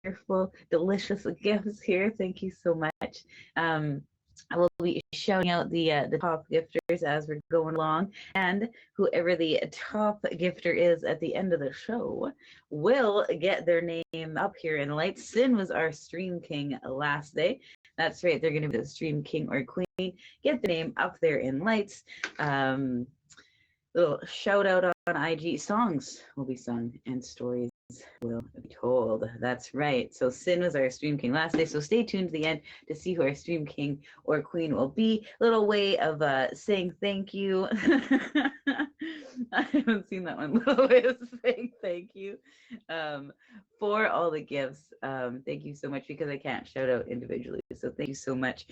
wonderful, delicious gifts here. Thank you so much. I will be shouting out the top gifters as we're going along, and whoever the top gifter is at the end of the show will get their name up here in lights. Sin was our stream king last day. That's right, they're going to be the stream king or queen. Get the name up there in lights. Little shout out on IG. Songs will be sung and stories will be told. That's right. So Sin was our stream king last day. So stay tuned to the end to see who our stream king or queen will be. Little way of saying thank you. I haven't seen that one. Little way of saying thank you for all the gifts. Thank you so much, because I can't shout out individually. So thank you so much.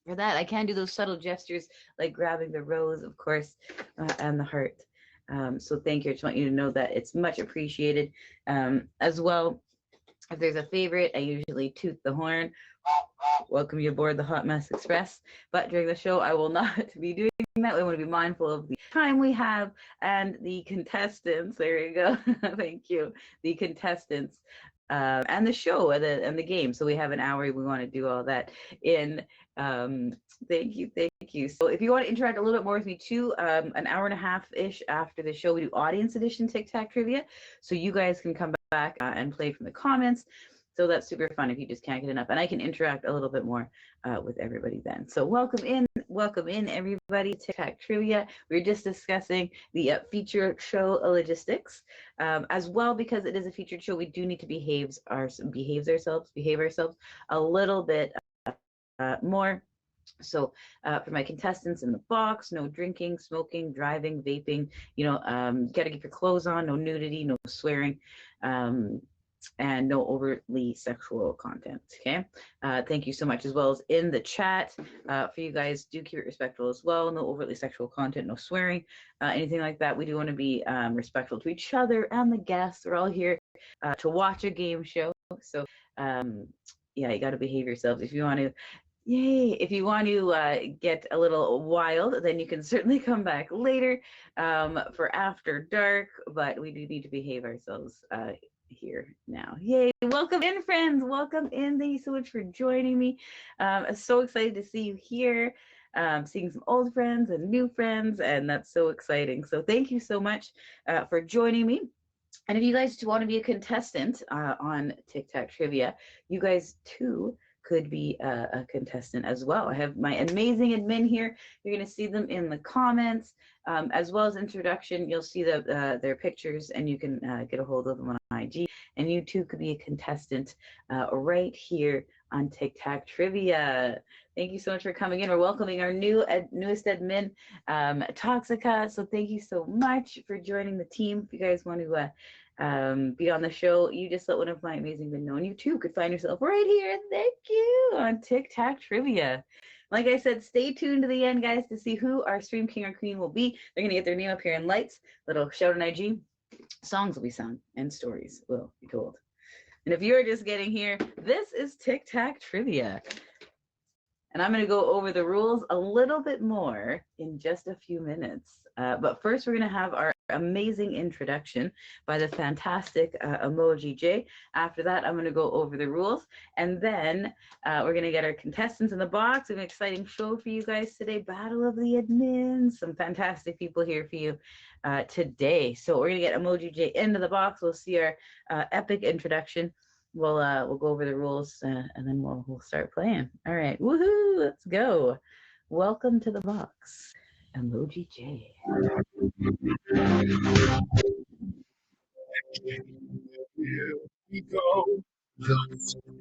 For that, I can do those subtle gestures like grabbing the rose, of course, and the heart. So thank you. I just want you to know that it's much appreciated. As well, if there's a favorite, I usually toot the horn. Welcome you aboard the Hot Mess Express. But during the show, I will not be doing that. We want to be mindful of the time we have and the contestants. There you go. Thank you. The contestants. And the show and the game. So we have an hour. We want to do all that in. Thank you. So if you want to interact a little bit more with me too, an hour and a half-ish after the show, we do audience edition Tic Tac Trivia. So you guys can come back and play from the comments. So that's super fun if you just can't get enough. And I can interact a little bit more with everybody then. So welcome in everybody, Tic Tac Trivia. We were just discussing the feature show logistics. As well, because it is a featured show, we do need to behave ourselves a little bit more. So for my contestants in the box, no drinking, smoking, driving, vaping, gotta keep your clothes on, no nudity, no swearing, and no overtly sexual content. Okay. Thank you so much. As well as in the chat, for you guys, do keep it respectful as well. No overtly sexual content, no swearing, anything like that. We do want to be respectful to each other and the guests. We're all here to watch a game show. So yeah, you got to behave yourselves. If you want to get a little wild, then you can certainly come back later for After Dark, but we do need to behave ourselves here now. Yay. Welcome in, friends. Welcome in. Thank you so much for joining me. I'm so excited to see you here. Seeing some old friends and new friends, and that's so exciting. So thank you so much for joining me. And if you guys want to be a contestant on Tic Tac Trivia, you guys too could be a contestant as well. I have my amazing admin here. You're going to see them in the comments, as well as introduction. You'll see their pictures, and you can get a hold of them on IG. And you too could be a contestant right here on Tic Tac Trivia. Thank you so much for coming in. We're welcoming our newest admin, Toxica. So thank you so much for joining the team. If you guys want to be on the show, you just let one of my amazing men know, and you too could find yourself right here. Thank you on Tic Tac Trivia. Like I said, stay tuned to the end, guys, to see who our stream king or queen will be. They're gonna get their name up here in lights. Little shout on IG. Songs will be sung and stories will be told. And if you're just getting here, this is Tic Tac Trivia. And I'm going to go over the rules a little bit more in just a few minutes. But first, we're going to have our amazing introduction by the fantastic Emoji J. After that, I'm going to go over the rules. And then we're going to get our contestants in the box. We have an exciting show for you guys today. Battle of the Admins. Some fantastic people here for you today. So we're going to get Emoji J into the box. We'll see our epic introduction. We'll go over the rules and then we'll start playing. All right, woohoo! Let's go. Welcome to the box, Emoji J. Here we go.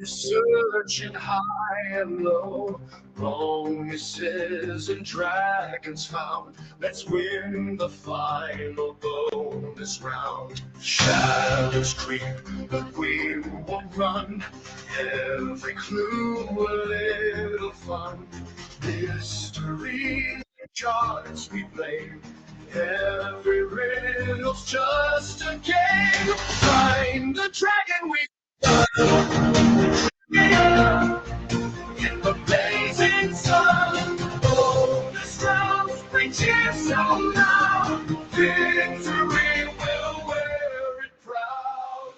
Searching high and low, promises and dragons found. Let's win the final bonus round. Shadows creep, but we won't run. Every clue a little fun. Mysteries and charts we play. Every riddle's just a game. Find the dragon we in the blazing sun. Bonus rounds, bring cheers on now. Victory will wear it proud.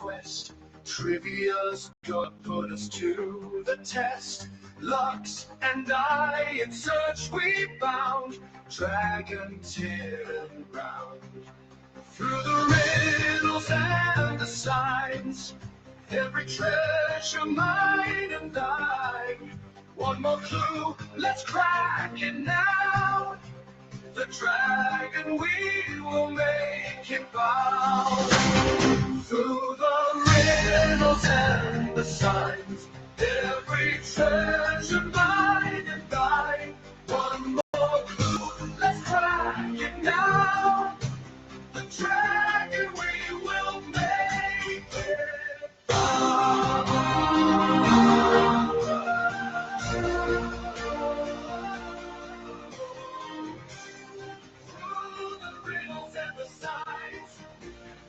quest. Trivia's gonna put us to the test. Lux and I in search we bound, dragon tail and round. Through the riddles and the signs, every treasure mine and thine. One more clue, let's crack it now. The dragon we will make it bow. Through the riddles and the signs, every treasure mine and thine. One more clue, let's crack it now. The dragon we will make it bow. Through the riddles and the signs,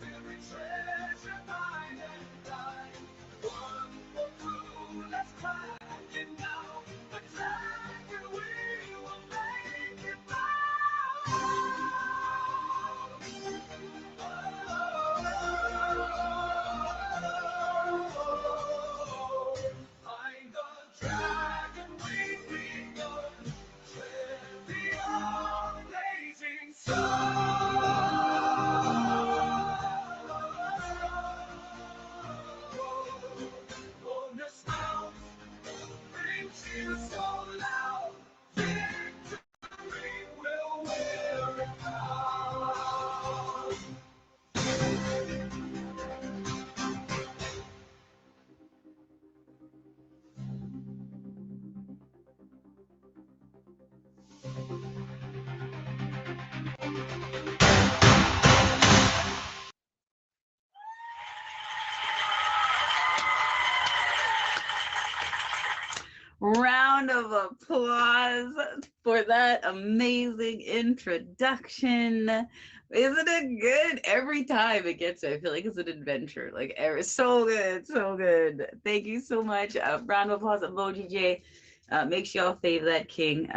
every treasure mine and thine. One more clue, let's crack it now. The dragon we will make it bow. Find the dragon we've begun, trivia blazing sun. Bonus round, brings you so loud, victory will wear it out. Round of applause for that amazing introduction. Isn't it good? Every time it gets, I feel like it's an adventure. Like, so good, so good. Thank you so much. Round of applause, Emoji J. Make sure y'all fave that king.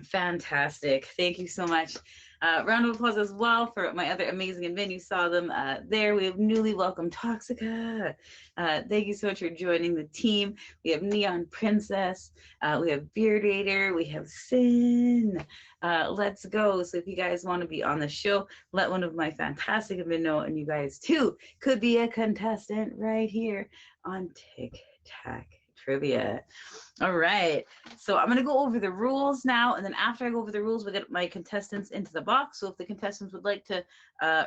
Fantastic. Thank you so much. Round of applause as well for my other amazing admin. You saw them there. We have newly welcomed Toxica. Thank you so much for joining the team. We have Neon Princess. We have Beard Raider. We have Sin. Let's go. So if you guys want to be on the show, let one of my fantastic admin know, and you guys too could be a contestant right here on Tic Tac Trivia. All right, so I'm gonna go over the rules now, and then after I go over the rules, we'll get my contestants into the box. So if the contestants would like to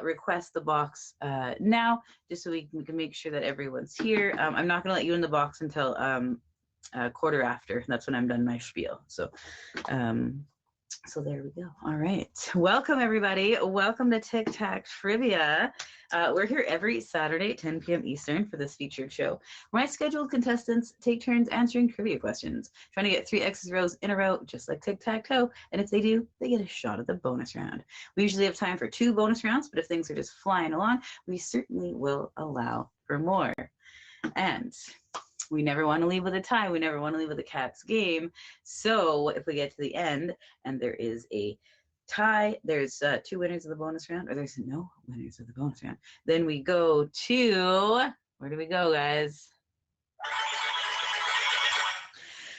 request the box now, just so we can make sure that everyone's here. I'm not gonna let you in the box until quarter after. That's when I'm done my spiel. So so there we go. All right. Welcome, everybody. Welcome to Tic Tac Trivia. We're here every Saturday at 10 p.m. Eastern for this featured show. My scheduled contestants take turns answering trivia questions, trying to get 3 X's rows in a row, just like tic-tac-toe. And if they do, they get a shot at the bonus round. We usually have time for 2 bonus rounds, but if things are just flying along, we certainly will allow for more. And we never want to leave with a tie. We never want to leave with a cat's game. So if we get to the end and there is a tie, there's 2 winners of the bonus round, or there's no winners of the bonus round, then we go to, where do we go, guys?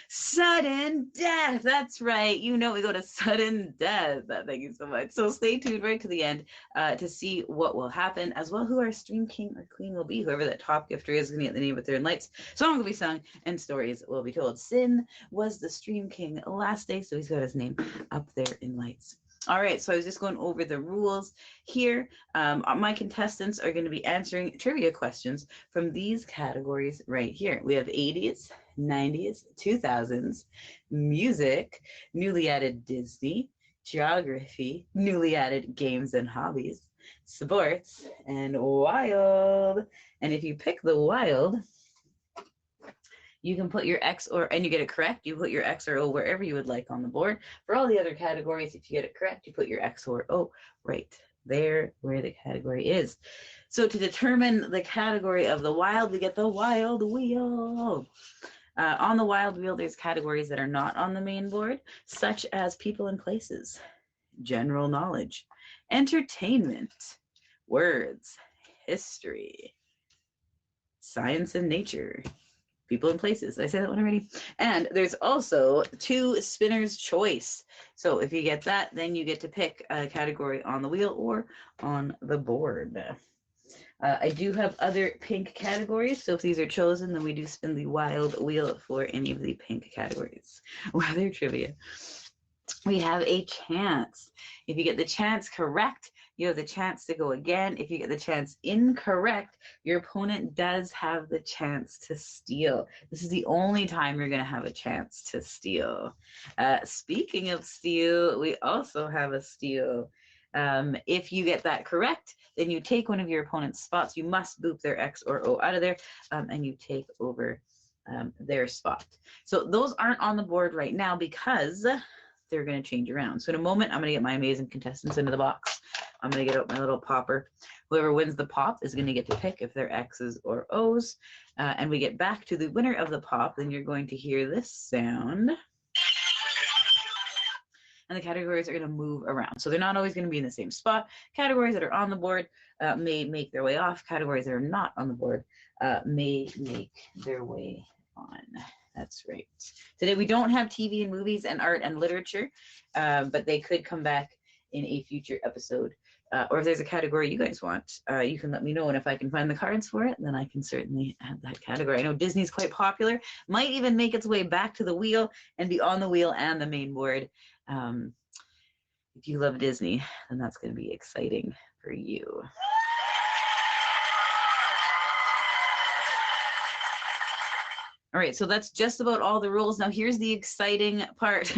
Sudden death. That's right. You know, we go to sudden death. Thank you so much. So stay tuned right to the end to see what will happen, as well who our stream king or queen will be. Whoever that top gifter is going to get the name of their lights. Song will be sung and stories will be told. Sin was the stream king last day, so he's got his name up there in lights. All right, so I was just going over the rules here. My contestants are going to be answering trivia questions from these categories right here. We have 80s, 90s, 2000s, music, newly added Disney, geography, newly added games and hobbies, sports, and wild. And if you pick the wild, you can put your X and you get it correct, you put your X or O wherever you would like on the board. For all the other categories, if you get it correct, you put your X or O right there where the category is. So to determine the category of the wild, we get the wild wheel. On the wild wheel, there's categories that are not on the main board, such as people and places, general knowledge, entertainment, words, history, science and nature, people and places. Did I say that one already? And there's also 2 spinner's choice. So if you get that, then you get to pick a category on the wheel or on the board. I do have other pink categories, so if these are chosen, then we do spin the wild wheel for any of the pink categories. Weather trivia. We have a chance. If you get the chance correct, you have the chance to go again. If you get the chance incorrect, your opponent does have the chance to steal. This is the only time you're going to have a chance to steal. Speaking of steal, we also have a steal. If you get that correct, then you take one of your opponent's spots. You must boop their X or O out of there, and you take over their spot. So those aren't on the board right now because they're going to change around. So in a moment, I'm going to get my amazing contestants into the box. I'm going to get out my little popper. Whoever wins the pop is going to get to pick if they're X's or O's. And we get back to the winner of the pop, then you're going to hear this sound. And the categories are going to move around. So they're not always going to be in the same spot. Categories that are on the board may make their way off. Categories that are not on the board may make their way on. That's right. Today we don't have TV and movies and art and literature, but they could come back in a future episode. Or if there's a category you guys want, you can let me know. And if I can find the cards for it, then I can certainly add that category. I know Disney's quite popular, might even make its way back to the wheel and be on the wheel and the main board. If you love Disney, then that's going to be exciting for you. All right, so that's just about all the rules. Now here's the exciting part.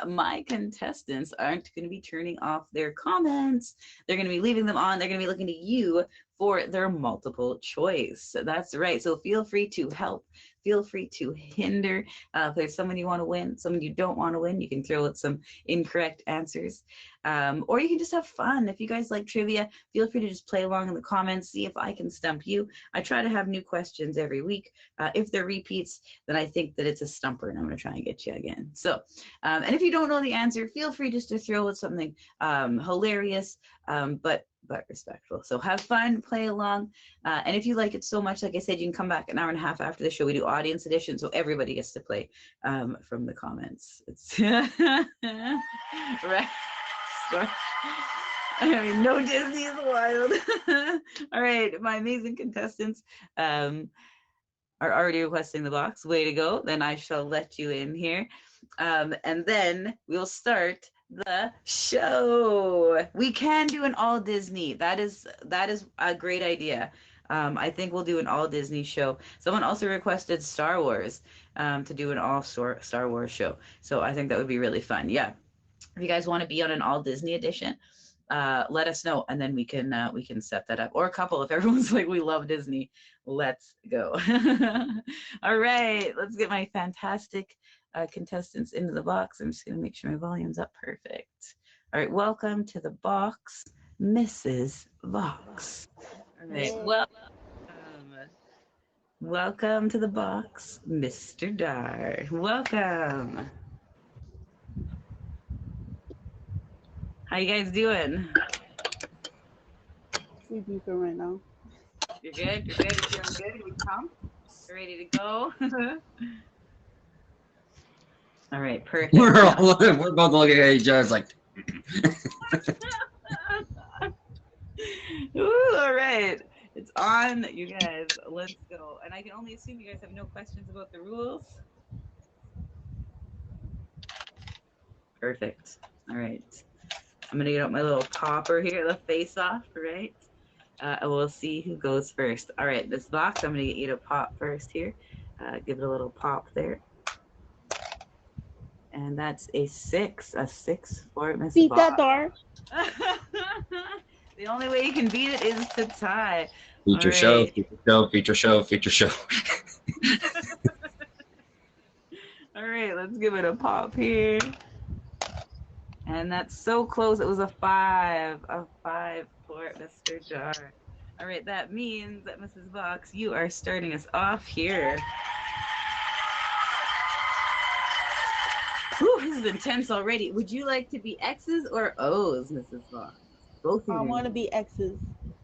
My contestants aren't going to be turning off their comments. They're going to be leaving them on. They're going to be looking to you for their multiple choice. That's right. So feel free to help. Feel free to hinder. If there's someone you want to win, someone you don't want to win, you can throw out some incorrect answers. Or you can just have fun. If you guys like trivia, feel free to just play along in the comments, see if I can stump you. I try to have new questions every week. If they're repeats, then I think that it's a stumper and I'm going to try and get you again. So, and if you don't know the answer, feel free just to throw out something hilarious, but respectful. So have fun, play along. And if you like it so much, like I said, you can come back an hour and a half after the show. We do audience edition, so everybody gets to play from the comments. It's right. I mean, no, Disney is wild. All right, my amazing contestants are already requesting the box. Way to go. Then I shall let you in here. And then we'll start the show. We can do an all Disney. That is a great idea. I think we'll do an all Disney show. Someone also requested Star Wars to do an all Star Wars show. So I think that would be really fun. Yeah. If you guys want to be on an all Disney edition, let us know, and then we can set that up. Or a couple, if everyone's like, we love Disney, let's go. All right, let's get my fantastic contestants into the box. I'm just going to make sure my volume's up perfect. All right, welcome to the box, Mrs. Vox. All right, welcome to the box, Mr. Dar. Welcome. How you guys doing? We beeping right now. You're good? You're good? You're feeling good? We come? You're ready to go? All right, perfect. We're both looking at each other. It's like. Ooh, all right. It's on, you guys. Let's go. And I can only assume you guys have no questions about the rules. Perfect. All right. I'm going to get out my little popper here, the face off, right? And we'll see who goes first. All right, this box, I'm going to get you to pop first here. Give it a little pop there. And that's a 6 for Miss Beat Vox. that door. The only way you can beat it is to tie. Feature show, feature show, feature show, feature show. All right, let's give it a pop here. And that's so close. It was a 5 for Mr. Jar. All right, that means that Mrs. Vox, you are starting us off here. Whew, this is intense already. Would you like to be X's or O's, Mrs. Vox? Both of you. I want to be X's.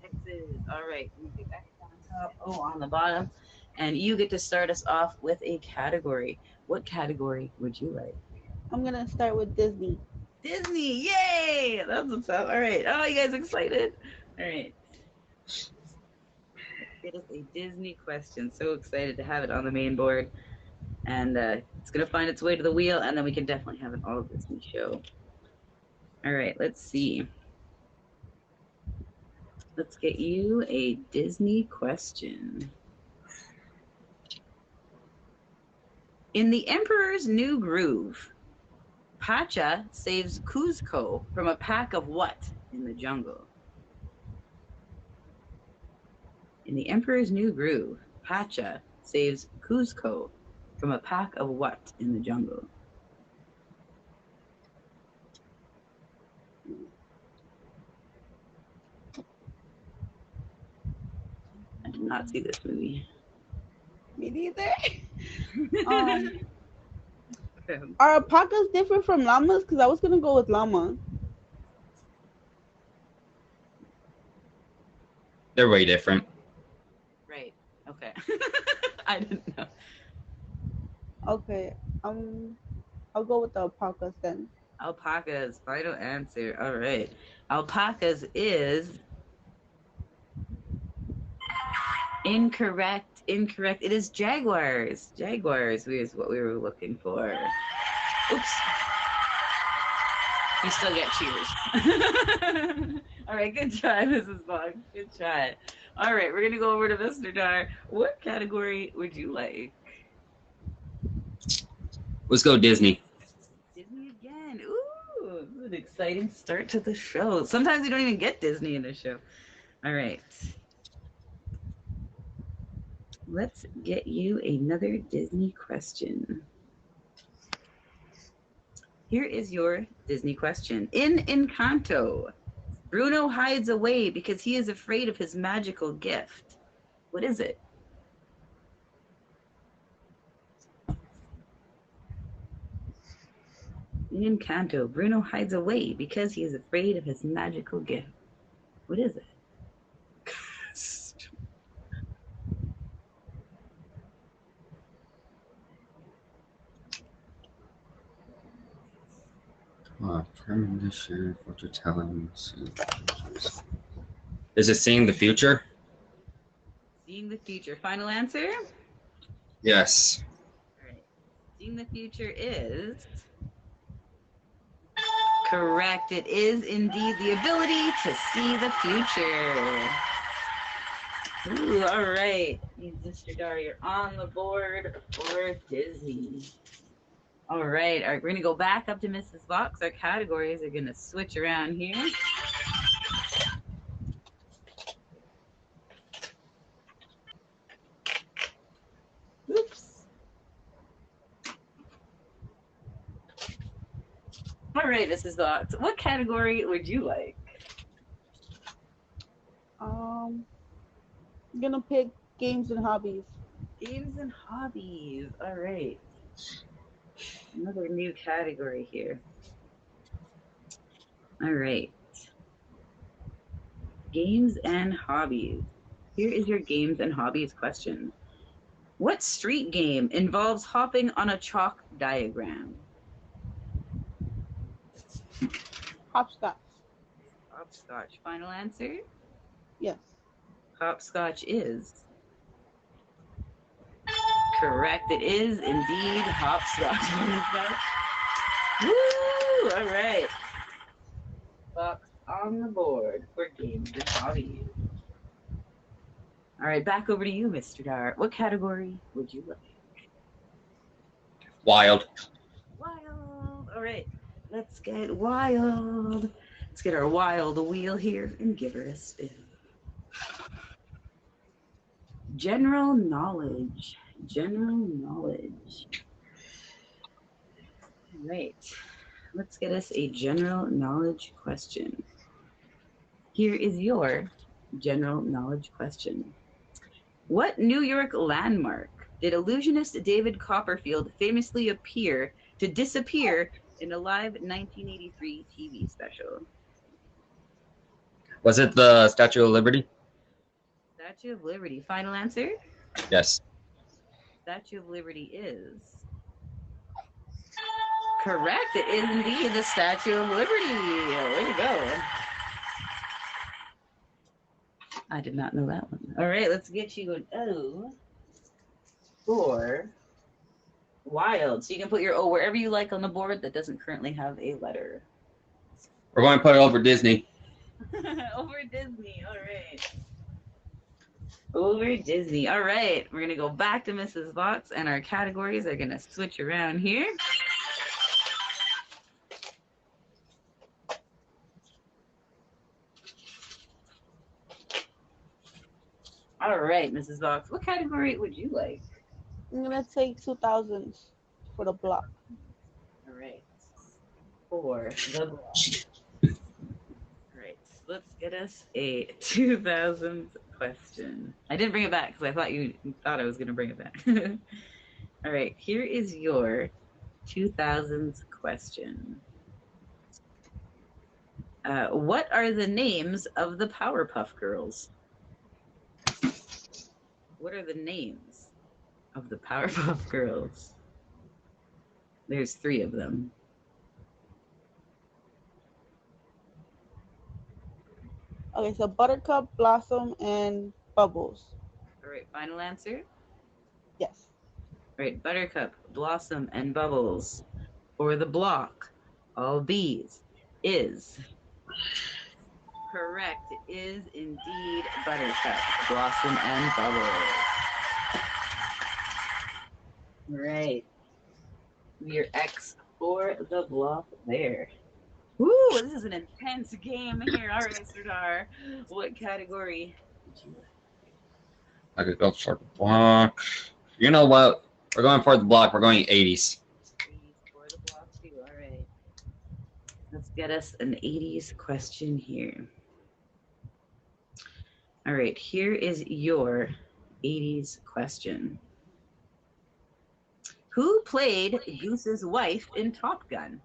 X's. All right. Let me get back down top, O on the bottom. And you get to start us off with a category. What category would you like? I'm gonna start with Disney. Disney, yay! That's what's up. All right. Oh, you guys excited? All right. It is a Disney question. So excited to have it on the main board. And it's going to find its way to the wheel, and then we can definitely have an all Disney show. All right, let's see. Let's get you a Disney question. In The Emperor's New Groove, Pacha saves Kuzco from a pack of what in the jungle? In The Emperor's New Groove, Pacha saves Kuzco from a pack of what in the jungle? I did not see this movie. Me neither. Are alpacas different from llamas? Because I was gonna go with llama. They're way different. Right. Okay. I didn't know. Okay. I'll go with the alpacas then. Alpacas, final answer. All right. Alpacas is incorrect. Incorrect. It is jaguars. Jaguars is what we were looking for. Oops. You still get cheers. All right, good try, Mrs. Boggs. Good try. All right, we're gonna go over to Mr. Dar. What category would you like? Let's go Disney. Disney again. Ooh, this is an exciting start to the show. Sometimes you don't even get Disney in the show. All right. Let's get you another Disney question. Here is your Disney question. In Encanto, Bruno hides away because he is afraid of his magical gift. What is it? In Encanto, Bruno hides away because he is afraid of his magical gift. What is it? Premonition, fortune telling. Is it seeing the future? Seeing the future. Final answer? Yes. All right. Seeing the future is correct. It is indeed the ability to see the future. Ooh, all right. Mr. Dar, you're on the board for Disney. All right. We're going to go back up to Mrs. Fox. Our categories are going to switch around here. Oops. All right, Mrs. Fox. What category would you like? I'm gonna pick games and hobbies. Games and hobbies. All right. Another new category here. All right. Games and hobbies. Here is your games and hobbies question. What street game involves hopping on a chalk diagram? Hopscotch. Hopscotch. Final answer? Yes. Hopscotch is correct. It is indeed hopscotch. Woo! All right. Fox on the board for games and hobbies. All right, back over to you, Mr. Dar. What category would you like? Wild. Wild. All right, let's get wild. Let's get our wild wheel here and give her a spin. General knowledge. General knowledge. All right, let's get us a general knowledge question. Here is your general knowledge question. What New York landmark did illusionist David Copperfield famously appear to disappear in a live 1983 TV special? Was it the Statue of Liberty? Statue of Liberty. Final answer? Yes. Statue of Liberty is correct. It is indeed the Statue of Liberty. Way to go. I did not know that one. All right, let's get you an O for wild. So you can put your O wherever you like on the board that doesn't currently have a letter. We're going to put it over Disney. Over Disney. All right. Over Disney. All right. We're going to go back to Mrs. Vox, and our categories are going to switch around here. All right, Mrs. Vox. What category would you like? I'm gonna take 2000s for the block. All right. For the block. All right. Let's get us a 2000s question. I didn't bring it back because I thought you thought I was going to bring it back. All right. Here is your 2000s question. What are the names of the Powerpuff Girls? What are the names of the Powerpuff Girls? There's 3 of them. Okay, so Buttercup, Blossom, and Bubbles. All right, final answer? Yes. All right, Buttercup, Blossom, and Bubbles. For the block, all bees is correct. It is indeed Buttercup, Blossom, and Bubbles. All right. Your X for the block there. Woo, this is an intense game here. All right, Sardar. What category would you like? I could go for the block. You know what? We're going for the block. We're going 80s. 80s for the block too. All right. Let's get us an 80s question here. All right, here is your 80s question. Who played Goose's wife in Top Gun?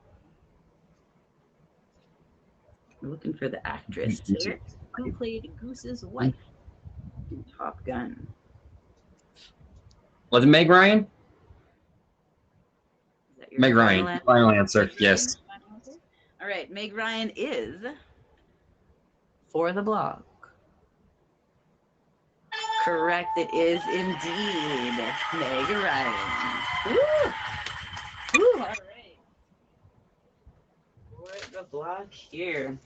We're looking for the actress here. Who played Goose's wife in Top Gun? Was it Meg Ryan? Is that your Meg final Ryan. answer? Final answer. Yes. All right, Meg Ryan is for the block. Correct, it is indeed Meg Ryan. Woo! Woo, all right. For the block here.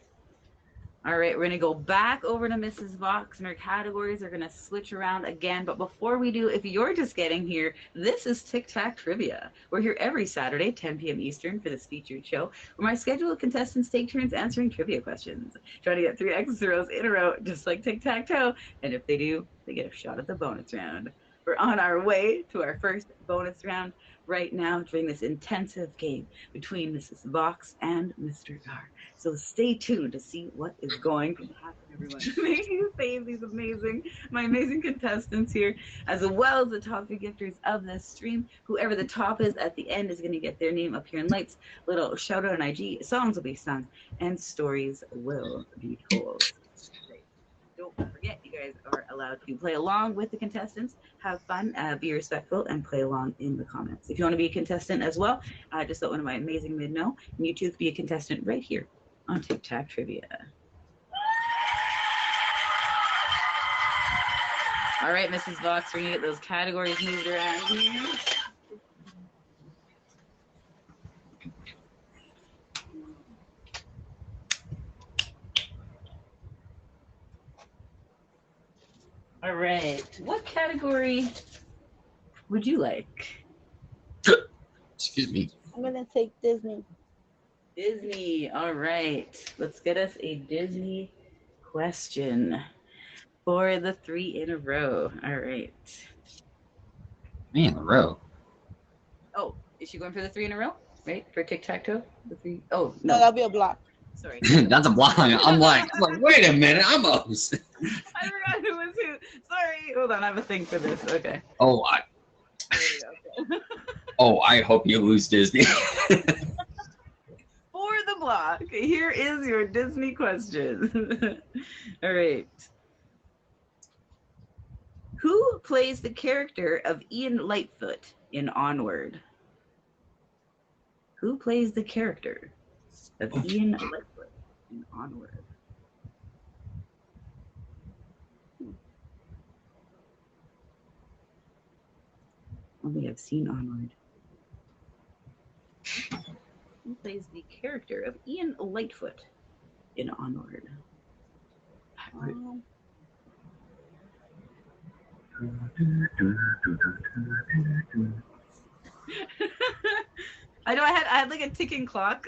All right, we're going to go back over to Mrs. Vox, and our categories are going to switch around again. But before we do, if you're just getting here, this is Tic Tac Trivia. We're here every Saturday, 10 p.m. Eastern, for this featured show, where my scheduled contestants take turns answering trivia questions, trying to get 3 X zeros in a row, just like tic-tac-toe. And if they do, they get a shot at the bonus round. We're on our way to our first bonus round right now during this intensive game between Mrs. Vox and Mr. Gar. So stay tuned to see what is going to happen, everyone. Thank you, my amazing contestants here, as well as the top 3 gifters of this stream. Whoever the top is at the end is going to get their name up here in lights. Little shout out on IG. Songs will be sung and stories will be told. Don't forget, you guys are allowed to play along with the contestants. Have fun, be respectful, and play along in the comments. If you want to be a contestant as well, just let one of my amazing men know. And you too can be a contestant right here on Tic Tac Trivia. All right, Mrs. Vox, we're going to get those categories moved around here. All right, what category would you like? Excuse me. I'm gonna take Disney. Disney. All right, let's get us a Disney question for the 3 in a row. All right. 3 in a row. Oh, is she going for the 3 in a row? Right, for tic-tac-toe? The 3. Oh No, no, that'll be a block. sorry. That's a block. I'm like, wait a minute. I'm a host. I forgot who was who. Sorry. Hold on, I have a thing for this. Okay. Oh, There we go. Okay. oh, I hope you lose Disney. For the block, here is your Disney question. All right. Who plays the character of Ian Lightfoot in Onward? Who plays the character of Ian Lightfoot in Onward? Only have seen Onward. Who plays the character of Ian Lightfoot in Onward? I know I had like a ticking clock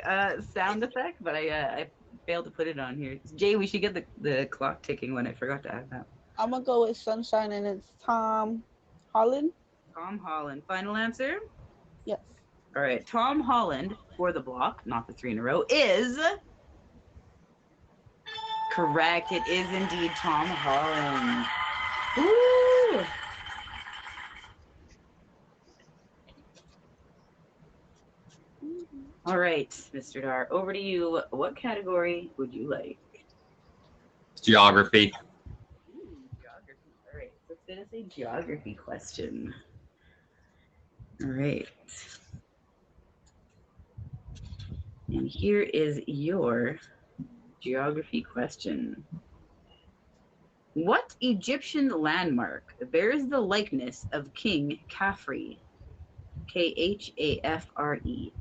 sound effect, but I failed to put it on here. Jay, we should get the clock ticking when I forgot to add that. I'm gonna go with Sunshine, and it's Tom Holland. Tom Holland. Final answer? Yes. All right. Tom Holland for the block, not the 3 in a row, is correct. It is indeed Tom Holland. Woo! All right, Mr. Dar, over to you. What category would you like? Geography. Geography. All right, let's finish a geography question. All right. And here is your geography question. What Egyptian landmark bears the likeness of King Khafre? Khafre.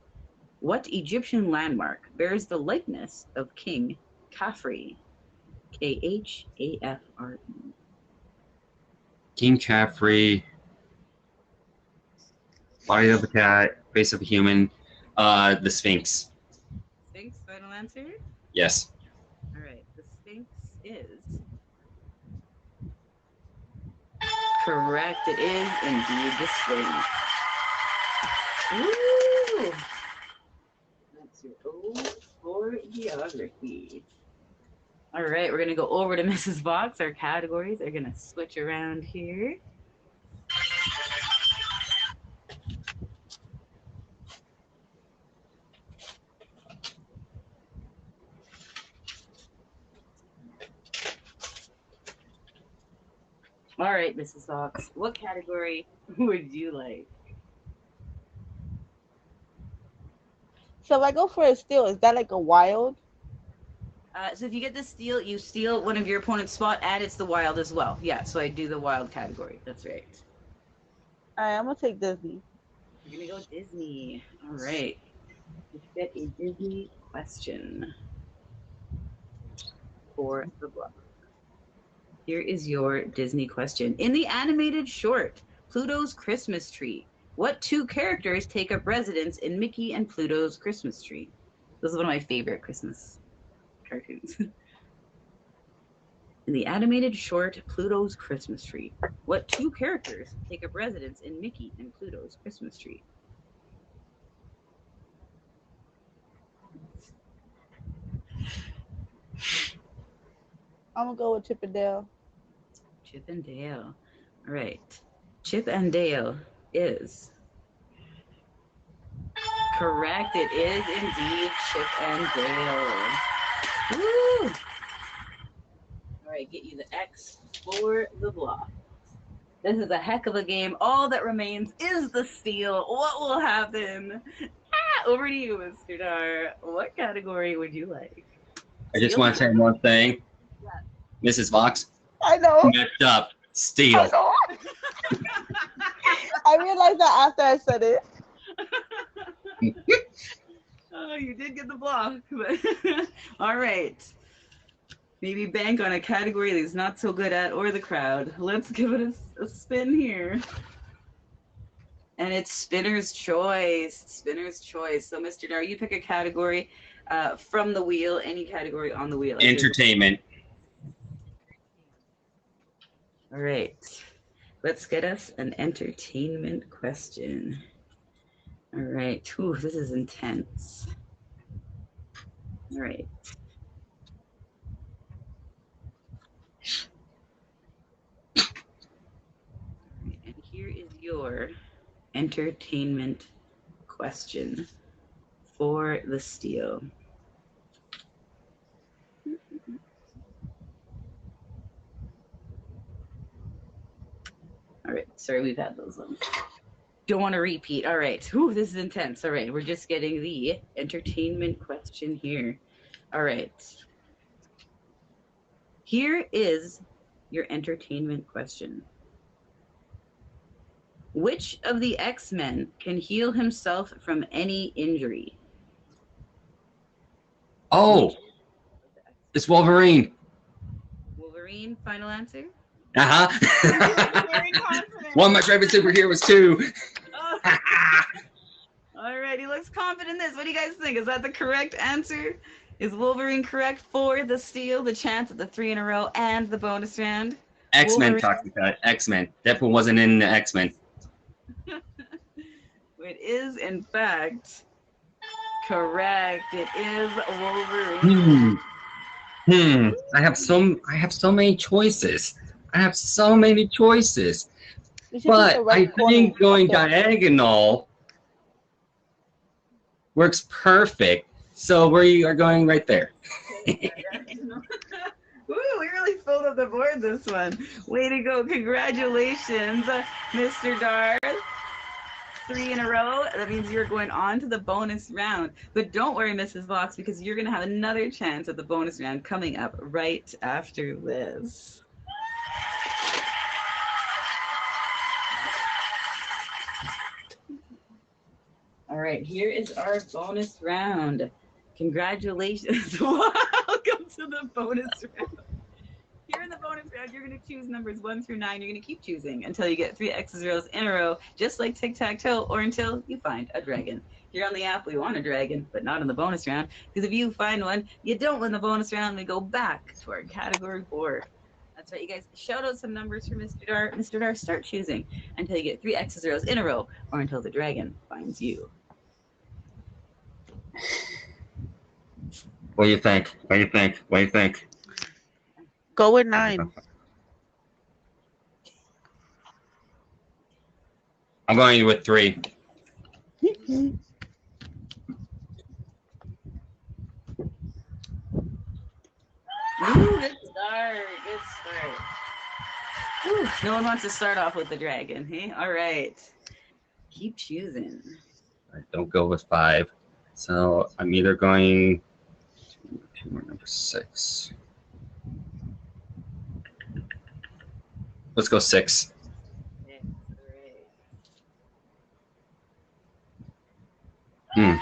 What Egyptian landmark bears the likeness of King Khafre? Khafre. King Khafre. Body of a cat. Face of a human. The Sphinx. Sphinx, final answer? Yes. All right, the Sphinx is correct. It is indeed the Sphinx. Woo! That's your O for geography. All right, we're going to go over to Mrs. Box. Our categories are going to switch around here. All right, Mrs. Box, what category would you like? So if I go for a steal, is that like a wild? So if you get the steal, you steal one of your opponent's spot, and it's the wild as well. Yeah, so I do the wild category. That's right. All right, I'm gonna take Disney. We're gonna go Disney. All right. Let's get a Disney question for the block. Here is your Disney question. In the animated short, Pluto's Christmas Tree, what 2 characters take up residence in Mickey and Pluto's Christmas Tree? This is one of my favorite Christmas cartoons. In the animated short, Pluto's Christmas Tree, what 2 characters take up residence in Mickey and Pluto's Christmas Tree? I'm gonna go with Chip and Dale. Chip and Dale. All right. Chip and Dale is correct. It is indeed Chip and Dale. Woo! All right, get you the X for the block. This is a heck of a game. All that remains is the steal. What will happen? Over to you, Mr. Dar. What category would you like? I just want to say one thing. Yeah. Mrs. Vox. I know. Messed up. Steal. I know. I realized that after I said it. Oh, you did get the block. But all right. Maybe bank on a category that he's not so good at, or the crowd. Let's give it a spin here. And it's Spinner's Choice. Spinner's Choice. So, Mr. Dar, you pick a category from the wheel, any category on the wheel. Entertainment. All right. Let's get us an entertainment question. All right. Ooh, this is intense. All right. And here is your entertainment question for the steal. Sorry, we've had those ones. Don't want to repeat. All right. Whew, this is intense. All right. We're just getting the entertainment question here. All right. Here is your entertainment question. Which of the X-Men can heal himself from any injury? Oh, it's Wolverine. Wolverine, final answer? Very Uh-huh. confident. One of my favorite superheroes, too. Oh. All right, he looks confident in this. What do you guys think? Is that the correct answer? Is Wolverine correct for the steal, the chance at the 3 in a row, and the bonus round? X-Men, Wolverine. Toxic Cut. X-Men. Deadpool wasn't in the X-Men. It is, in fact, correct. It is Wolverine. I have so many choices. You should pick But the right I think corner. going Okay. diagonal works perfect. So we are going right there. Ooh, we really filled up the board this one. Way to go. Congratulations, Mr. Dar. 3 in a row. That means you're going on to the bonus round. But don't worry, Mrs. Vox, because you're going to have another chance at the bonus round coming up right after this. All right, here is our bonus round. Congratulations. Welcome to the bonus round. Here in the bonus round, you're going to choose numbers 1 through 9. You're going to keep choosing until you get 3 X zeros in a row, just like tic-tac-toe, or until you find a dragon. Here on the app, we want a dragon, but not in the bonus round, because if you find one, you don't win the bonus round. We go back to our category board. That's right, you guys. Shout out some numbers for Mr. Dar. Mr. Dar, start choosing until you get 3 X zeros in a row, or until the dragon finds you. What do you think? What do you think? What do you think? Go with 9. I'm going with 3. Ooh, good start. Good start. Ooh, no one wants to start off with the dragon, hey? All right. Keep choosing. Don't go with 5. So I'm either going to number 6. Let's go 6. Okay,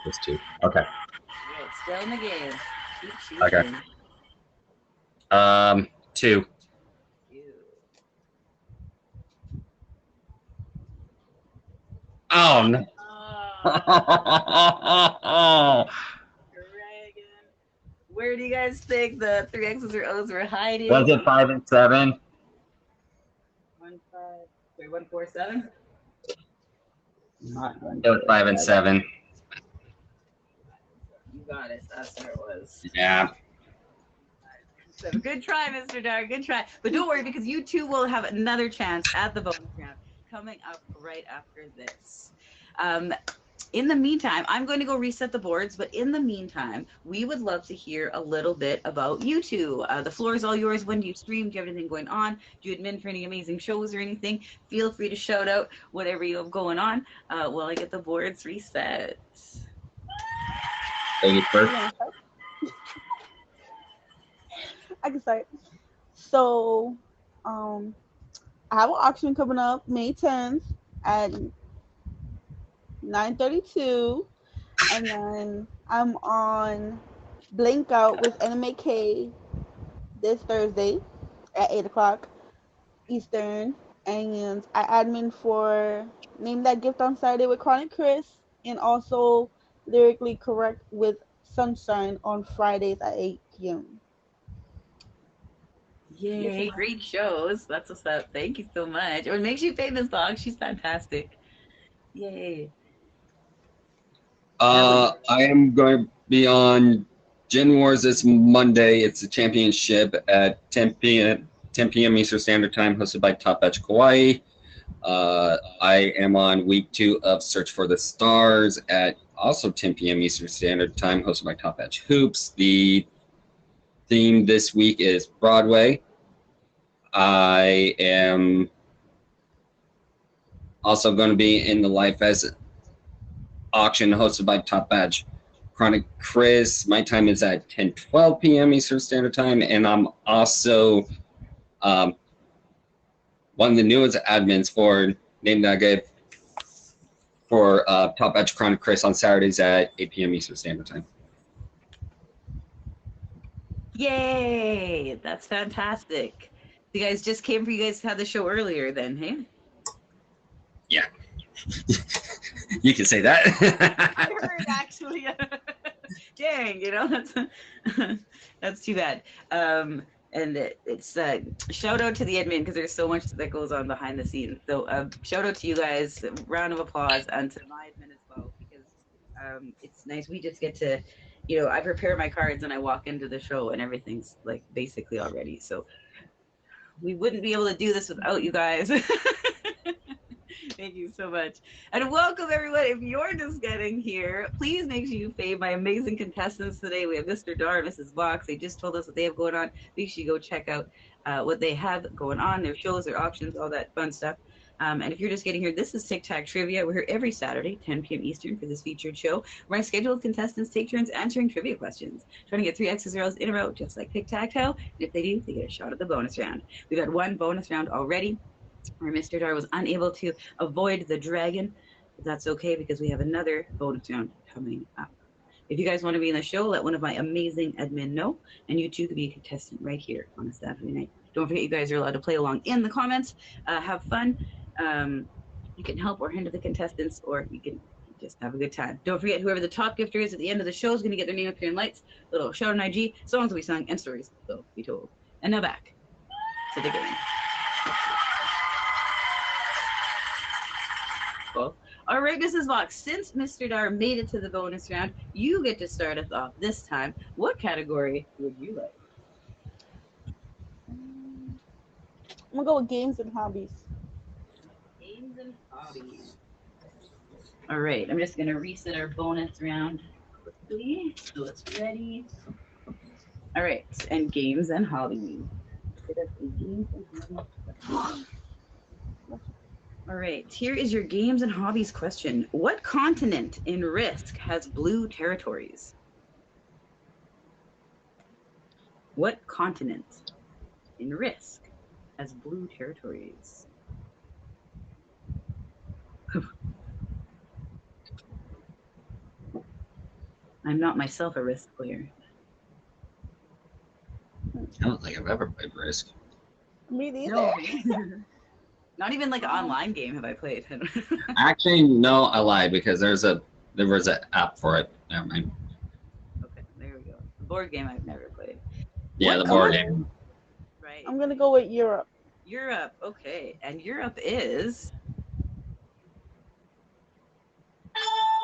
That's 2. Okay. all right, still in the game. Keep choosing. Okay. 2. Oh no. Oh, dragon. Where do you guys think the 3 X's or O's were hiding? Was it 5 and 7? 1, 5, 3, 1, 4, 7? Not 1. It was 5 and 7. You got it. That's where it was. Yeah. So good try, Mr. Dar. Good try. But don't worry, because you two will have another chance at the bonus round coming up right after this. In the meantime, I'm going to go reset the boards, but in the meantime, we would love to hear a little bit about you two. The floor is all yours. When do you stream? Do you have anything going on? Do you admin for any amazing shows or anything? Feel free to shout out whatever you have going on while I get the boards reset. Ladies first. I can start. So, I have an auction coming up May 10th at 9:32, and then I'm on Blink Out with Anime K this Thursday at 8 o'clock Eastern, and I admin for Name That Gift on Saturday with Chronic Chris, and also Lyrically Correct with Sunshine on Fridays at 8 p.m. Yay, great shows. That's what's up. Thank you so much. What makes you famous, dog? She's fantastic. Yay. I am going to be on Gen Wars this Monday. It's a championship at 10 p.m. Eastern Standard Time, hosted by Top Batch Kauai. I am on week 2 of Search for the Stars at also 10 p.m. Eastern Standard Time, hosted by Top Batch Hoops. The theme this week is Broadway. I am Also going to be in the Life Vest auction hosted by Top Badge Chronic Chris. My time is at 10:12 p.m. Eastern Standard Time, and I'm also one of the newest admins for Name Nugget for Top Badge Chronic Chris on Saturdays at 8 p.m. Eastern Standard Time. Yay! That's fantastic. You guys just came for you guys had the show earlier then, hey? Yeah. You can say that. I heard actually. Dang, you know, that's too bad. And it's shout out to the admin because there's so much that goes on behind the scenes. So shout out to you guys. Round of applause and to my admin as well because it's nice. We just get to, you know, I prepare my cards and I walk into the show and everything's like basically already. So we wouldn't be able to do this without you guys. Thank you so much. And welcome everyone. If you're just getting here, please make sure you fave my amazing contestants today. We have Mr. Dar and Mrs. Box. They just told us what they have going on. Make sure you go check out what they have going on, their shows, their auctions, all that fun stuff. And if you're just getting here, this is Tic Tac Trivia. We're here every Saturday, 10 p.m. Eastern for this featured show, where I scheduled contestants take turns answering trivia questions, trying to get 3 X's zeros in a row, just like tic-tac-toe. And if they do, they get a shot at the bonus round. We've had one bonus round already, where Mr. Dar was unable to avoid the dragon, but that's okay because we have another bonus round coming up. If you guys want to be in the show, let one of my amazing admin know, and you too could be a contestant right here on a Saturday night. Don't forget you guys are allowed to play along in the comments. Have fun. You can help or hinder the contestants, or you can just have a good time. Don't forget whoever the top gifter is at the end of the show is going to get their name up here in lights, little shout on IG, songs will be sung, and stories will be told. And now back to the game. Cool. All right, Mrs. Vox, since Mr. Dar made it to the bonus round, you get to start us off this time. What category would you like? I'm gonna go with games and hobbies. Games and hobbies. All right, I'm just gonna reset our bonus round quickly so it's ready. All right, and games and hobbies. All right, here is your games and hobbies question. What continent in Risk has blue territories? What continent in Risk has blue territories? I'm not myself a Risk player. I don't think I've ever played Risk. Me neither. No. Not even like an online game have I played. Actually, no, I lied because there was an app for it. Never mind. Okay, there we go. The board game I've never played. Yeah, What the board continent- game. Right. I'm gonna go with Europe. Europe, okay. And Europe is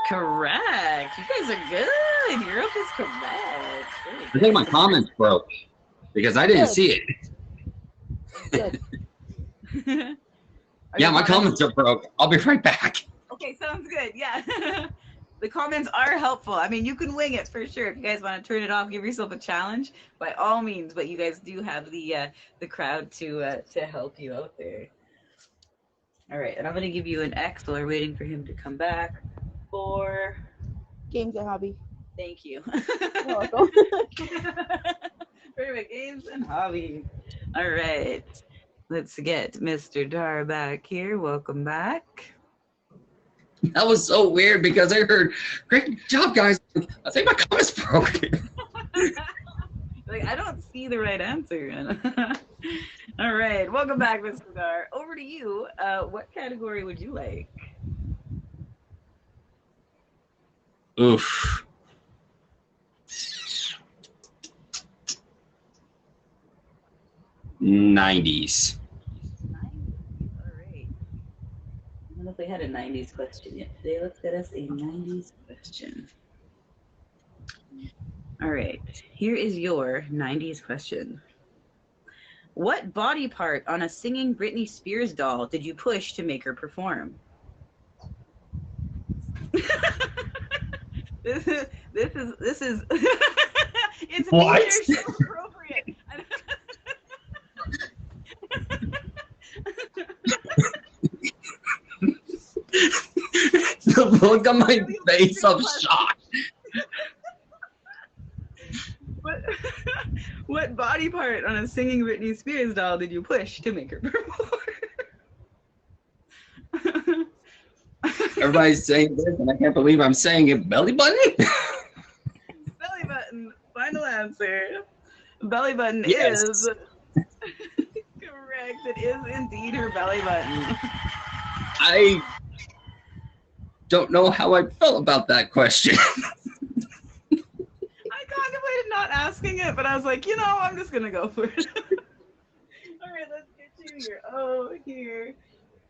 correct. You guys are good. Europe is correct. Very I think my comments broke because I didn't Good. see it. Good. good. Are Yeah, your my comments are broke. I'll be right back. Okay, sounds good. Yeah. The comments are helpful. I mean, you can wing it for sure. If you guys want to turn it off, give yourself a challenge, by all means. But you guys do have the crowd to help you out there. All right, and I'm gonna give you an X while we're waiting for him to come back. For Games and hobby. thank you. You're welcome. Perfect. Games and hobbies. All right, let's get Mr. Dar back here. Welcome back. That was so weird because I heard, "Great job, guys." I think my comments broke. Like, I don't see the right answer. All right, welcome back, Mr. Dar. Over to you. What category would you like? Oof. '90s. 90s. All right. I don't know if we had a 90s question yet today. Let's get us a 90s question. All right. Here is your 90s question. What body part on a singing Britney Spears doll did you push to make her perform? This is it's What? feature show appropriate. The look on my face of shock. What body part on a singing Britney Spears doll did you push to make her perform? Everybody's saying this, and I can't believe I'm saying it. Belly button? Belly button. Final answer. Belly button Yes. is correct. It is indeed her belly button. I don't know how I felt about that question. I contemplated not asking it, but I was like, you know, I'm just gonna go for it. All right, let's get you your O here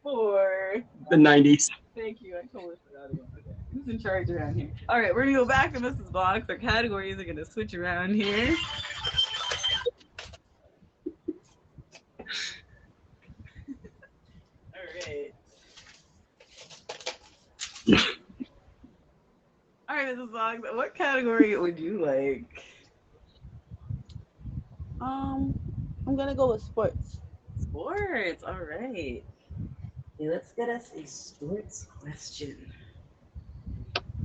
for The 90s. Thank you. I totally forgot about that. Okay. Who's in charge around here? All right, we're gonna go back to Mrs. Box. Our categories are gonna switch around here. All right. All right, Mrs. Box. What category would you like? I'm gonna go with sports. Sports. All right. Okay, let's get us a sports question.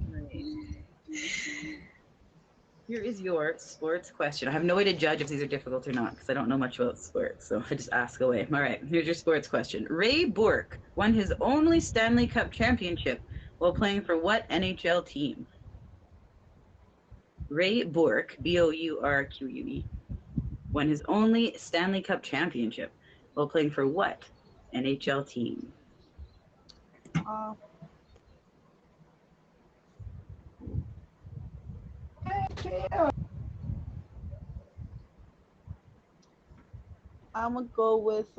Right. Here is your sports question. I have no way to judge if these are difficult or not because I don't know much about sports, so I just ask away. All right, here's your sports question. Ray Bourque won his only Stanley Cup championship while playing for what NHL team? Ray Bourque, Bourque, won his only Stanley Cup championship while playing for what NHL team? I'm gonna go with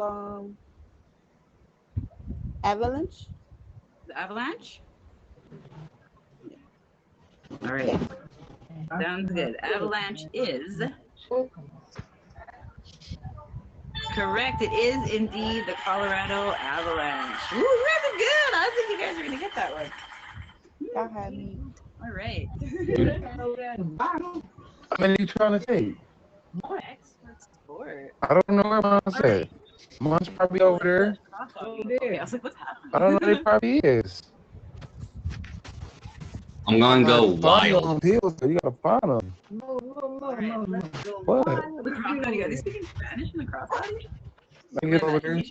Avalanche. The Avalanche? All right. Sounds good. Avalanche is correct. It is indeed the Colorado Avalanche. Ooh, you guys are good. I think you guys are going to get that one. Y'all had me. All right. How many are you trying to take? More expert sport. I don't know where mine's at. Alright. Mine's probably over there. Okay, I was like, what's happening? I don't know where it probably is. I'm gonna go Find wild. them pills, so you gotta find them. All right, let's go. What? The crossbody. Are they speaking Spanish in the crossbody? Let me get over there.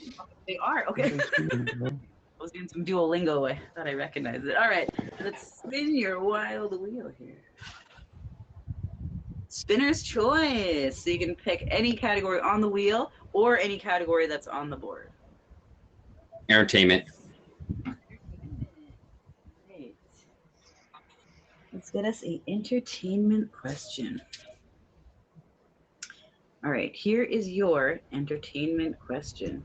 They are. Okay. I was doing some Duolingo. I thought I recognized it. All right, let's spin your wild wheel here. Spinner's choice. So you can pick any category on the wheel or any category that's on the board. Entertainment. Great. Let's get us an entertainment question. All right, here is your entertainment question.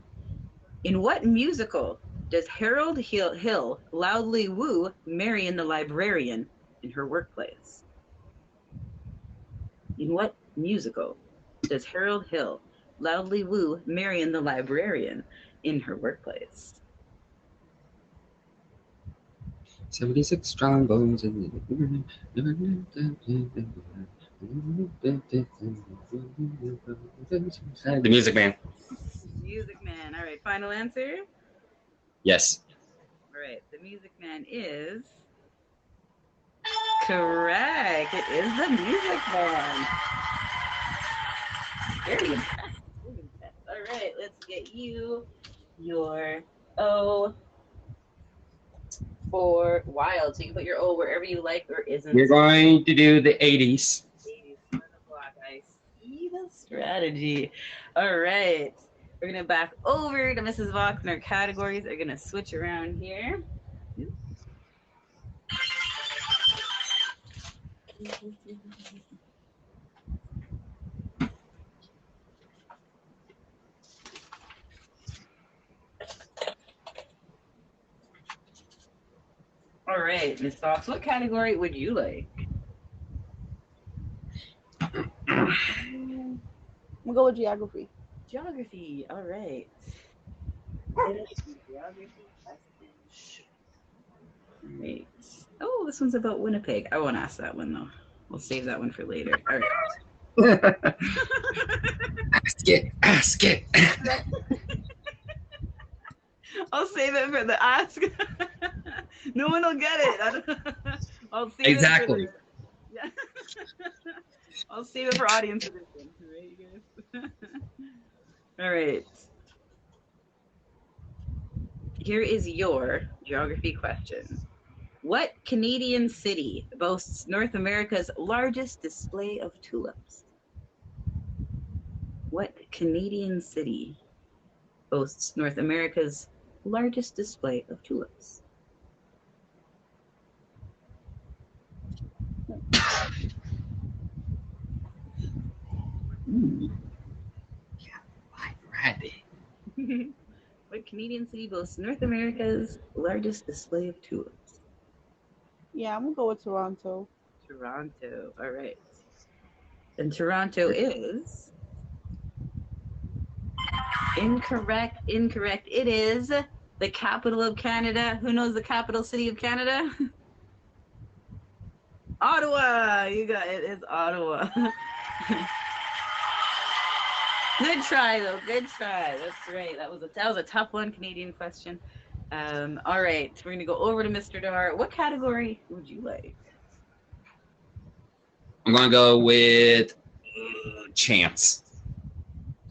In what musical does Harold Hill loudly woo Marion the librarian in her workplace? In what musical does Harold Hill loudly woo Marion the librarian in her workplace? 76 strong bones in the Music Man. Music Man. All right, final answer? Yes. All right, the Music Man is correct. It is the Music Man. Very impressed. Very impressed. All right, let's get you your O for wild. So you can put your O wherever you like or isn't. We're going to do the 80s. I see the strategy. All right. We're going to back over to Mrs. Vox, and our categories are going to switch around here. All right, Ms. Fox, what category would you like? I'm gonna go with geography. Geography. All right. Geography question. Right. Oh, this one's about Winnipeg. I won't ask that one though. We'll save that one for later. All right. Ask it. Ask it. I'll save it for the ask. No one will get it. I'll save Exactly. it for yeah. I'll save it for audience edition. Right, you guys? All right. Here is your geography question. What Canadian city boasts North America's largest display of tulips? What Canadian city boasts North America's largest display of tulips? Ooh. Yeah, I'm ready. What Canadian city boasts North America's largest display of tulips? Yeah, I'm gonna go with Toronto. Toronto. All right. And Toronto is incorrect. Incorrect. It is the capital of Canada. Who knows the capital city of Canada? Ottawa. You got it. It's Ottawa. Good try though. Good try. That's right. That was a tough one. Canadian question. All right. We're gonna go over to Mr. Dar. What category would you like? I'm gonna go with chance.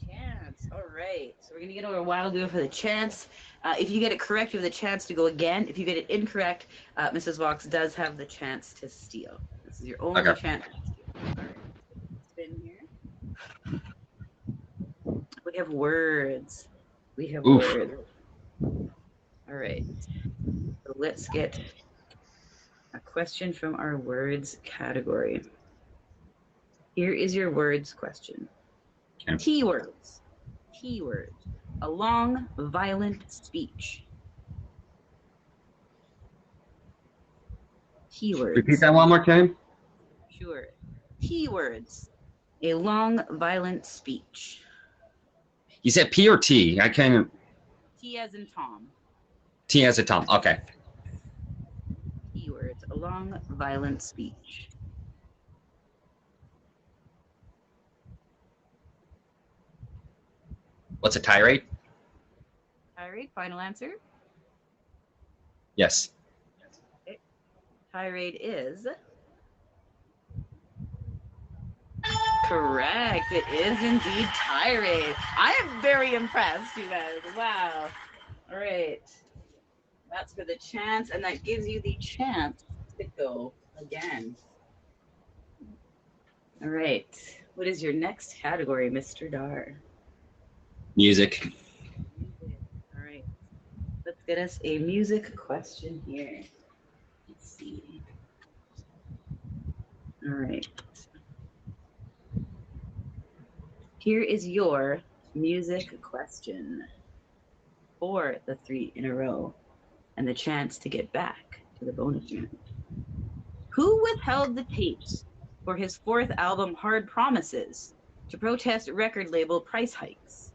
Chance. All right. So we're gonna get over a while to go for the chance. If you get it correct, you have the chance to go again. If you get it incorrect, Mrs. Vox does have the chance to steal. This is your only Okay. chance to steal. All right. Spin here. We have words. We have Oof. words. All right. So let's get a question from our words category. Here is your words question. Okay. Keywords. Keyword. A long, violent speech. Keywords. Repeat that one more time. Sure. Keywords. A long, violent speech. You said P or T? I can't. T as in Tom. T as a Tom. Okay. Keywords. A long, violent speech. What's a tirade? Tirade. Final answer. Yes. Okay. Tirade is correct. It is indeed tirade. I am very impressed, you guys. Wow. All right. That's for the chance, and that gives you the chance to go again. All right. What is your next category, Mr. Dar? Music. All right. Let's get us a music question here. Let's see. All right. Here is your music question for the 3 in a row and the chance to get back to the bonus round. Who withheld the tapes for his 4th album, Hard Promises, to protest record label price hikes?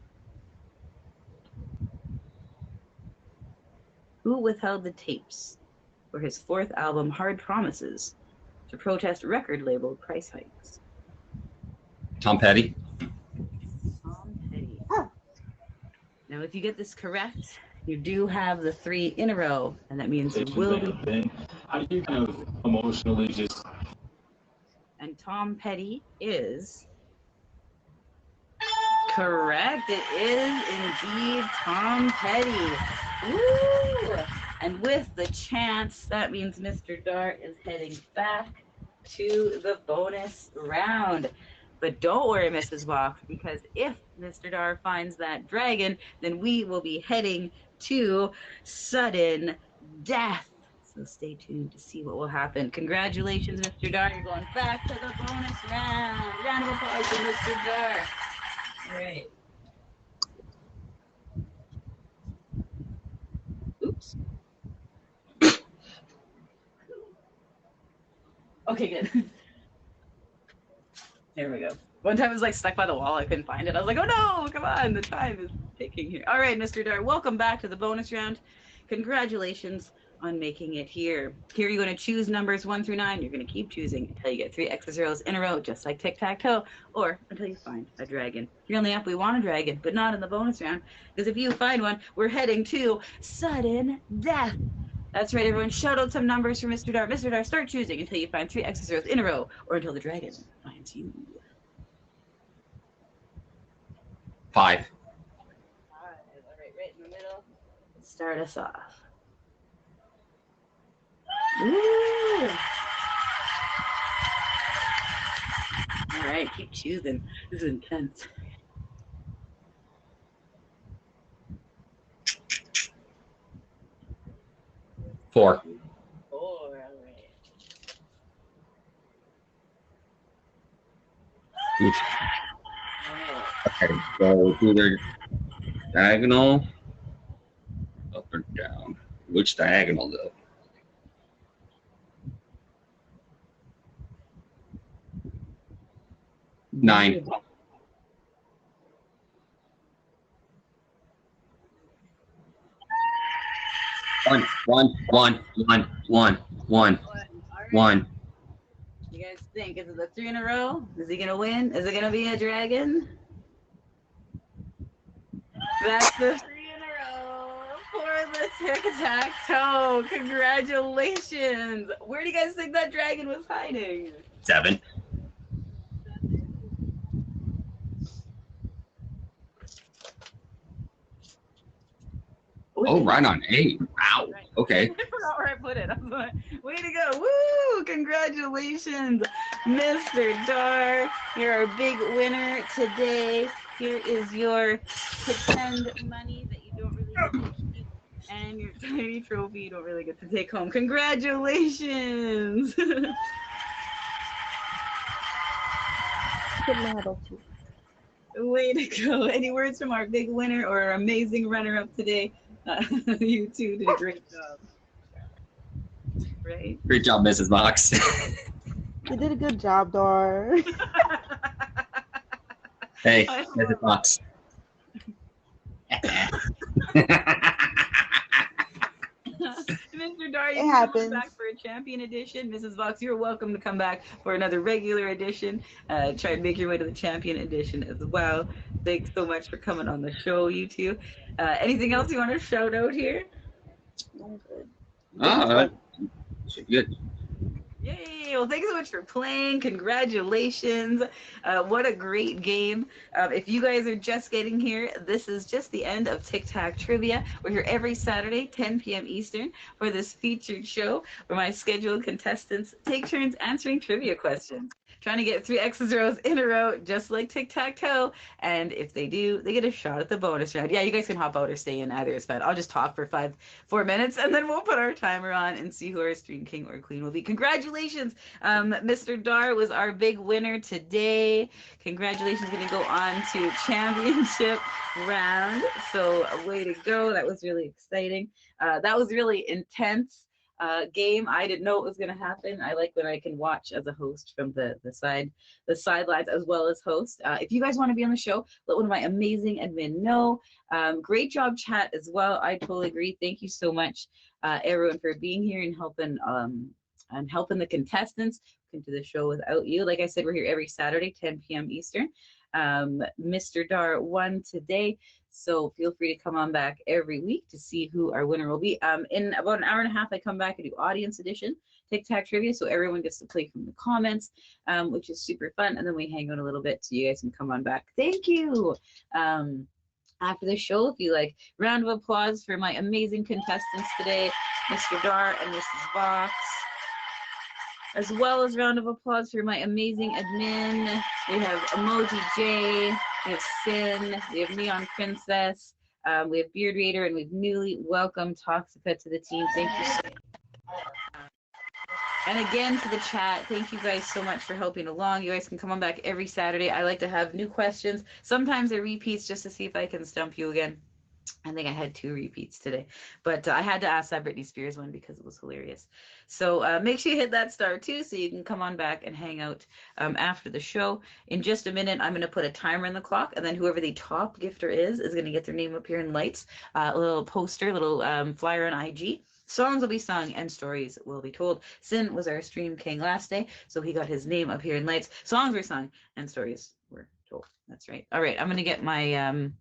Who withheld the tapes for his 4th album, Hard Promises, to protest record label price hikes? Tom Petty. Tom Petty. Now, if you get this correct, you do have the 3 in a row, and that means you will be. How do you kind of emotionally just? And Tom Petty is correct. It is indeed Tom Petty. Woo! And with the chance, that means Mr. Dart is heading back to the bonus round. But don't worry, Mrs. Bach, because if Mr. Dar finds that dragon, then we will be heading to sudden death. So stay tuned to see what will happen. Congratulations, Mr. Dar. You're going back to the bonus round. Round of applause for Mr. Dar. All right. Oops. Okay, good. There we go. One time I was like stuck by the wall. I couldn't find it. I was like, oh no, come on. The time is ticking here. All right, Mr. Dar, welcome back to the bonus round. Congratulations on making it here. Here you're going to choose numbers 1 through 9. You're going to keep choosing until you get 3 extra zeros in a row, just like tic-tac-toe, or until you find a dragon. Here on the app, we want a dragon, but not in the bonus round, because if you find one, we're heading to sudden death. That's right, everyone. Shout out some numbers for Mr. Dar. Mr. Dar, start choosing until you find 3 X's zeros in a row, or until the dragon finds you. 5. All right, right in the middle. Start us off. Ooh. All right, keep choosing. This is intense. 4. 4, all right. Oops. Okay, so it's either diagonal, up or down. Which diagonal though? Nine. One. You guys think, is it the 3 in a row? Is he gonna win? Is it gonna be a dragon? That's the 3 in a row for the Tic Tac Toe. Congratulations! Where do you guys think that dragon was hiding? 7. Oh, right on 8. Wow. Okay. I forgot where I put it. I'm like, way to go. Woo! Congratulations, Mr. Dar. You're our big winner today. Here is your pretend money that you don't really get to keep, and your tiny trophy you don't really get to take home. Congratulations! Way to go. Any words from our big winner or our amazing runner-up today? You two did a great job. Right? Great job, Mrs. Box. You did a good job, Dar. Hey, Mrs. Box. Mr. Dar, you It can come happens. back for a champion edition. Mrs. Box, you're welcome to come back for another regular edition. Try and make your way to the champion edition as well. Thanks so much for coming on the show, you two. Anything else you want to shout out here? I'm good. Good. Yay! Well, thanks so much for playing. Congratulations. What a great game. If you guys are just getting here, this is just the end of Tic Tac Trivia. We're here every Saturday, 10 p.m. Eastern, for this featured show where my scheduled contestants take turns answering trivia questions. Trying to get 3 X's zeros in a row, just like tic-tac-toe. And if they do, they get a shot at the bonus round. Yeah, you guys can hop out or stay in, either is fine. I'll just talk for 4 minutes, and then we'll put our timer on and see who our stream king or queen will be. Congratulations. Mr. Dar was our big winner today. Congratulations. Going to go on to championship round. So way to go. That was really exciting. That was really intense. Game. I didn't know it was going to happen. I like when I can watch as a host from the sidelines as well as host. If you guys want to be on the show, let one of my amazing admin know. Great job, chat, as well. I totally agree. Thank you so much, everyone, for being here and helping the contestants into the show without you. Like I said, we're here every Saturday, 10 p.m. Eastern. Mr. Dar won today. So feel free to come on back every week to see who our winner will be. In about an hour and a half, I come back and do audience edition, Tic Tac Trivia, so everyone gets to play from the comments, which is super fun. And then we hang out a little bit so you guys can come on back. Thank you. After the show, if you like, round of applause for my amazing contestants today, Mr. Dar and Mrs. Vox. As well as round of applause for my amazing admin. We have Emoji J, we have Sin, we have Neon Princess, we have Beard Raider, and we've newly welcomed Toxica to the team. Thank you so much. And again to the chat, thank you guys so much for helping along. You guys can come on back every Saturday. I like to have new questions. Sometimes they're repeats just to see if I can stump you again. I think I had 2 repeats today, but I had to ask that Britney Spears one because it was hilarious. So make sure you hit that star too so you can come on back and hang out after the show. In just a minute, I'm going to put a timer on the clock, and then whoever the top gifter is going to get their name up here in lights, a little poster, a little flyer on IG. Songs will be sung and stories will be told. Sin was our stream king last day, so he got his name up here in lights. Songs were sung and stories were told. That's right. All right, I'm going to get my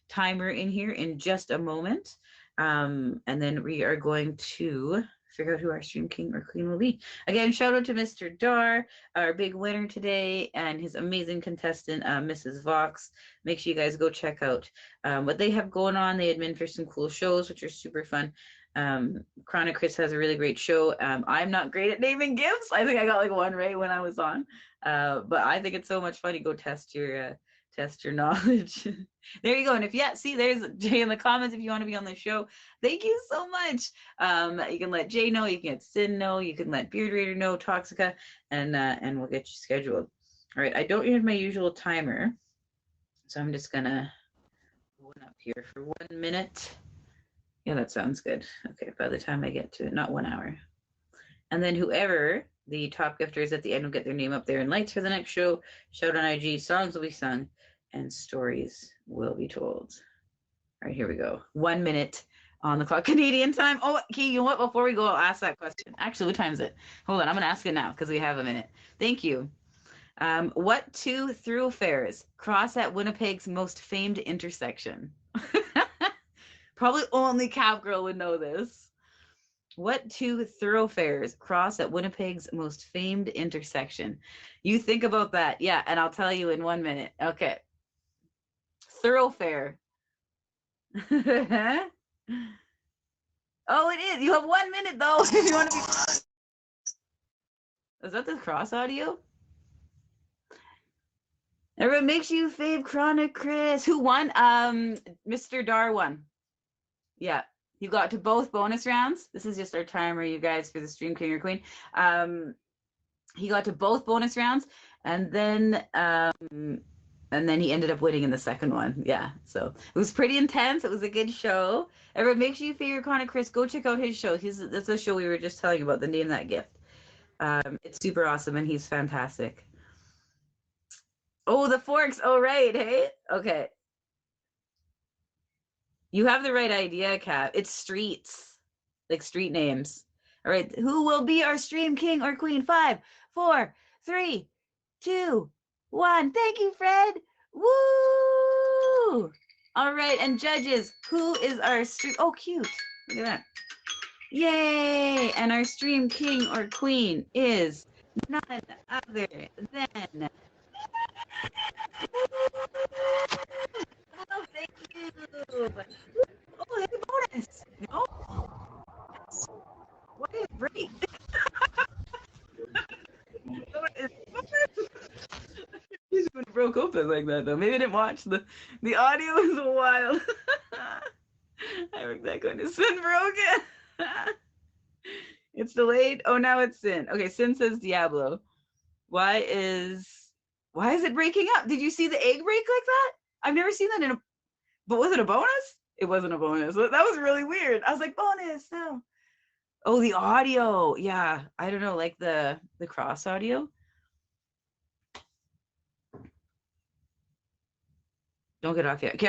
timer in here in just a moment. And then we are going to figure out who our stream king or queen will be. Again, shout out to Mr. Dar, our big winner today, and his amazing contestant, Mrs. Vox. Make sure you guys go check out what they have going on. They admin for some cool shows, which are super fun. Chronic Chris has a really great show. I'm not great at naming gifts. I think I got like one right when I was on. But I think it's so much fun to go test your knowledge. There you go. And if see, there's Jay in the comments if you want to be on the show. Thank you so much. You can let Jay know, you can let Sin know, you can let Beard Raider know, Toxica, and we'll get you scheduled. All right, I don't have my usual timer, so I'm just gonna one up here for 1 minute. Yeah, that sounds good. Okay, by the time I get to it, not 1 hour. And then whoever the top gifters at the end will get their name up there in lights for the next show. Shout on IG, songs will be sung, and stories will be told. All right, here we go. 1 minute on the clock, Canadian time. Oh, okay, you know what? Before we go, I'll ask that question. Actually, what time is it? Hold on, I'm gonna ask it now because we have a minute. Thank you. What two thoroughfares cross at Winnipeg's most famed intersection? Probably only Cap Girl would know this. What two thoroughfares cross at Winnipeg's most famed intersection? You think about that. Yeah, and I'll tell you in 1 minute. Okay. Thoroughfare. Oh, it is. You have 1 minute, though, if you want to be... Is that the cross audio? Everyone, make sure you fave Chronic Chris. Who won? Mr. Dar won. Yeah. You got to both bonus rounds. This is just our timer, you guys, for the Stream King or Queen. He got to both bonus rounds, and then he ended up winning in the second one. Yeah, so it was pretty intense. It was a good show. Everyone, make sure you favor Chronic Chris. Go check out his show. That's the show we were just telling you about. The Name That Gift. It's super awesome, and he's fantastic. Oh, the forks. Oh, right. Hey. Okay. You have the right idea, Cap. It's streets, like street names. All right. Who will be our Stream King or Queen? 5, 4, 3, 2, 1. Thank you, Fred. Woo! All right. And judges, who is our stream? Oh, cute. Look at that. Yay! And our Stream King or Queen is none other than... Oh, thank you. Oh, there's a bonus. No? What is break? He's when it broke open like that, though. Maybe I didn't watch the audio is wild. I heard that going to Sin broken. It's delayed. Oh, now it's Sin. Okay, Sin says Diablo. Why is it breaking up? Did you see the egg break like that? I've never seen that but was it a bonus? It wasn't a bonus. That was really weird. I was like, bonus, no. Oh, the audio. Yeah, I don't know, like the cross audio. Don't get off yet. Okay,